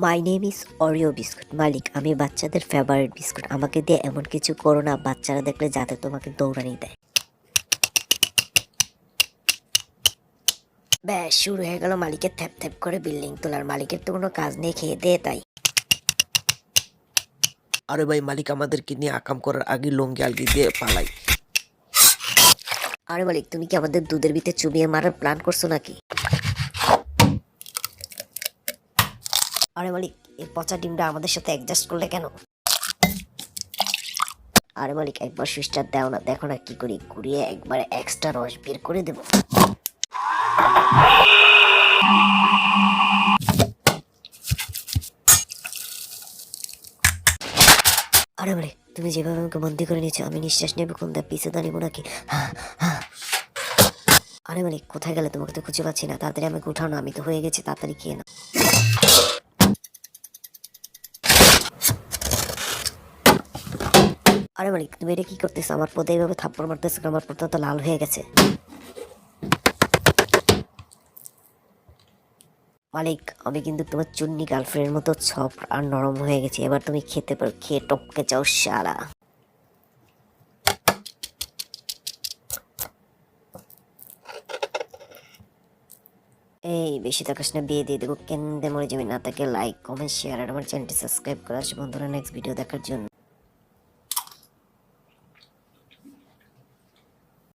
My name is Oreo biscuit. মালিক, আমি বাচ্চাদের ফেভারিট বিস্কুট। আমাকে দিয়ে এমন কিছু করো না বাচ্চারা দেখলে যাতে তোমাকে দৌড়ানি দেয়। ব্যাস শুরু হয়ে গেল মালিকের থ্যাপ থ্যাপ করে বিল্ডিং তোলার। মালিকের তো কোনো কাজ নেই, খেয়ে দে তাই। আরে ভাই, মালিক আমাদেরকে নিয়ে আকাম করার আগে লঙ্গি আলগি দিয়ে পালাই। আরে মালিক, তুমি কি আমাদের দুধের ভিতরে চুবিয়ে মারার প্ল্যান করছো নাকি? আরে মালিক, এই পচা ডিমটা আমাদের সাথে অ্যাডজাস্ট করলে কেন? আরে মালিক, একবার সুইচটা দাও না, দেখো না কি করি, ঘুরিয়ে একবারে এক্সট্রা রস বের করে দেবো। আরে মালিক, তুমি যেভাবে আমাকে বন্দি করে নিয়েছো, আমি নিঃশ্বাস নেবো কোন দা, পিছে দাঁড়িয়ে নাকি? আরে মালিক, কোথায় গেলে? তোমাকে তো খুঁজে পাচ্ছি না, তাড়াতাড়ি আমাকে উঠাও না, আমি তো হয়ে গেছি, তাড়াতাড়ি খেয়ে না। আরে মালিক, তুমি এটা কি করতেছো? আমার পদে এইভাবে থাপ্পড় মারতেছো, আমার পদটা তো লাল হয়ে গেছে। মালিক, আমি কিন্তু তোমার চুন্নি গার্লফ্রেন্ডের মতো সফট আর নরম হয়ে গেছি, এবার তুমি খেতে পারো, খেয়ে টপকে যাও শালা। এই বেশি তাকাস না, বিয়ে দিয়ে দেবো, কেন্দে মরে যাবে না। তাকে লাইক কমেন্ট শেয়ার আর আমার চ্যানেলটি সাবস্ক্রাইব করে আসো বন্ধুরা নেক্সট ভিডিও দেখার জন্য।